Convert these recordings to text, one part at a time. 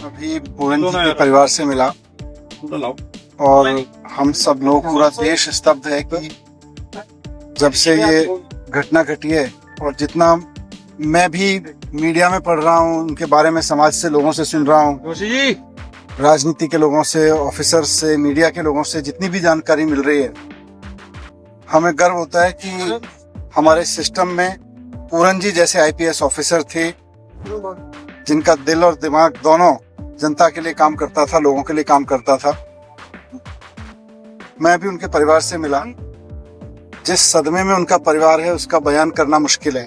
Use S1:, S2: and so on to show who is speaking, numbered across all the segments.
S1: अभी पूरन जी के परिवार से मिला और हम सब लोग, पूरा देश स्तब्ध है कि जब से ये घटना घटी है। और जितना मैं भी मीडिया में पढ़ रहा हूँ, उनके बारे में समाज से लोगों से सुन रहा हूँ, राजनीति के लोगों से, ऑफिसर से, मीडिया के लोगों से जितनी भी जानकारी मिल रही है, हमें गर्व होता है कि हमारे सिस्टम में पूरन जी जैसे आईपीएस ऑफिसर थे, जिनका दिल और दिमाग दोनों जनता के लिए काम करता था, लोगों के लिए काम करता था। मैं भी उनके परिवार से मिला। जिस सदमे में उनका परिवार है उसका बयान करना मुश्किल है।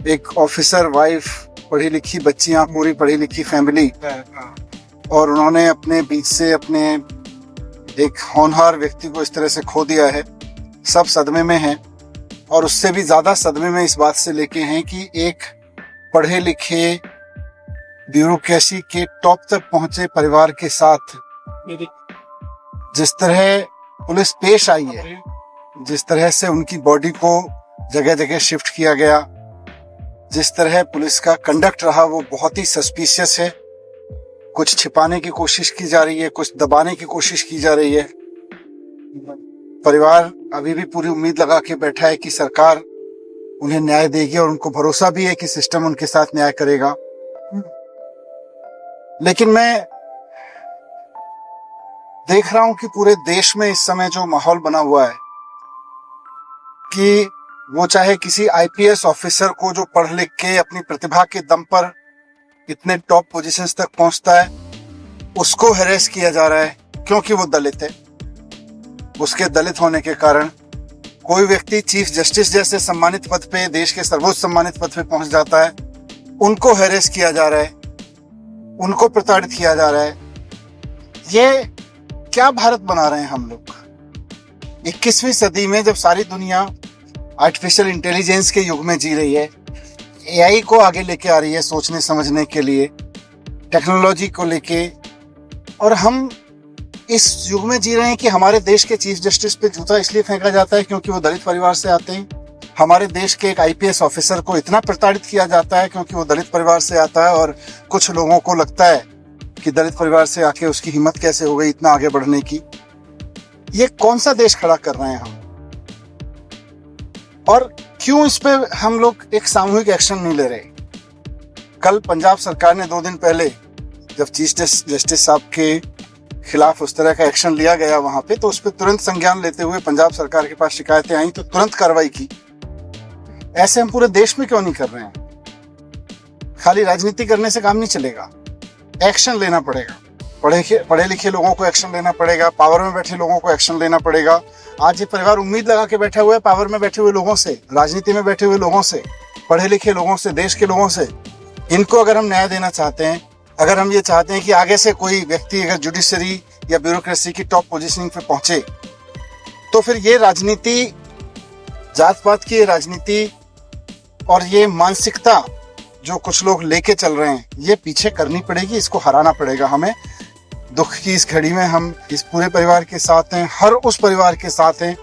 S1: एक ऑफिसर वाइफ, पढ़ी लिखी बच्चियां, पूरी पढ़ी लिखी फैमिली, और उन्होंने अपने बीच से अपने एक होनहार व्यक्ति को इस तरह से खो दिया है। सब सदमे में हैं और उससे भी ज्यादा सदमे में इस बात से लेके हैं कि एक पढ़े लिखे ब्यूरोक्रेसी के टॉप तक पहुंचे परिवार के साथ जिस तरह पुलिस पेश आई है, जिस तरह से उनकी बॉडी को जगह जगह शिफ्ट किया गया, जिस तरह पुलिस का कंडक्ट रहा, वो बहुत ही सस्पिशियस है। कुछ छिपाने की कोशिश की जा रही है, कुछ दबाने की कोशिश की जा रही है। परिवार अभी भी पूरी उम्मीद लगा के बैठा है कि सरकार उन्हें न्याय देगी और उनको भरोसा भी है कि सिस्टम उनके साथ न्याय करेगा। लेकिन मैं देख रहा हूं कि पूरे देश में इस समय जो माहौल बना हुआ है कि वो चाहे किसी आईपीएस ऑफिसर को जो पढ़ लिख के अपनी प्रतिभा के दम पर इतने टॉप पोजीशंस तक पहुंचता है, उसको हैरेस किया जा रहा है क्योंकि वो दलित है। उसके दलित होने के कारण कोई व्यक्ति चीफ जस्टिस जैसे सम्मानित पद पे, देश के सर्वोच्च सम्मानित पद पे पहुंच जाता है, उनको हैरेस किया जा रहा है, उनको प्रताड़ित किया जा रहा है। ये क्या भारत बना रहे हैं हम लोग 21वीं सदी में, जब सारी दुनिया आर्टिफिशियल इंटेलिजेंस के युग में जी रही है, एआई को आगे लेके आ रही है सोचने समझने के लिए, टेक्नोलॉजी को लेके, और हम इस युग में जी रहे हैं कि हमारे देश के चीफ जस्टिस पे जूता इसलिए फेंका जाता है क्योंकि वो दलित परिवार से आते हैं। हमारे देश के एक आईपीएस ऑफिसर को इतना प्रताड़ित किया जाता है क्योंकि वो दलित परिवार से आता है, और कुछ लोगों को लगता है कि दलित परिवार से आके उसकी हिम्मत कैसे हो गई इतना आगे बढ़ने की। ये कौन सा देश खड़ा कर रहे हैं हम? और क्यों इस पे हम लोग एक सामूहिक एक्शन नहीं ले रहे? कल पंजाब सरकार ने 2 दिन पहले जब चीफ जस्टिस साहब के खिलाफ उस तरह का एक्शन लिया गया वहां पे, तो उस पर तुरंत संज्ञान लेते हुए पंजाब सरकार के पास शिकायतें आई तो तुरंत कार्रवाई की। ऐसे हम पूरे देश में क्यों नहीं कर रहे हैं? खाली राजनीति करने से काम नहीं चलेगा, एक्शन लेना पड़ेगा। पढ़े लिखे लोगों को एक्शन लेना पड़ेगा, पावर में बैठे लोगों को एक्शन लेना पड़ेगा। आज ये परिवार उम्मीद लगा के बैठा हुआ है पावर में बैठे हुए लोगों से, राजनीति में बैठे हुए लोगों से, पढ़े लिखे लोगों से, देश के लोगों से। इनको अगर हम न्याय देना चाहते हैं, अगर हम ये चाहते हैं कि आगे से कोई व्यक्ति अगर जुडिशरी या ब्यूरोक्रेसी की टॉप पोजीशनिंग पे पहुंचे, तो फिर ये राजनीति, जात पात की राजनीति और ये मानसिकता जो कुछ लोग लेके चल रहे हैं, ये पीछे करनी पड़ेगी, इसको हराना पड़ेगा हमें। दुख की इस घड़ी में हम इस पूरे परिवार के साथ हैं, हर उस परिवार के साथ हैं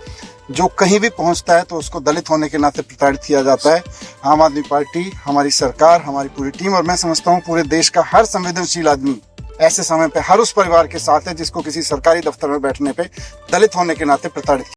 S1: जो कहीं भी पहुंचता है तो उसको दलित होने के नाते प्रताड़ित किया जाता है। आम आदमी पार्टी, हमारी सरकार, हमारी पूरी टीम, और मैं समझता हूं पूरे देश का हर संवेदनशील आदमी ऐसे समय पे हर उस परिवार के साथ है जिसको किसी सरकारी दफ्तर में बैठने पे दलित होने के नाते प्रताड़ित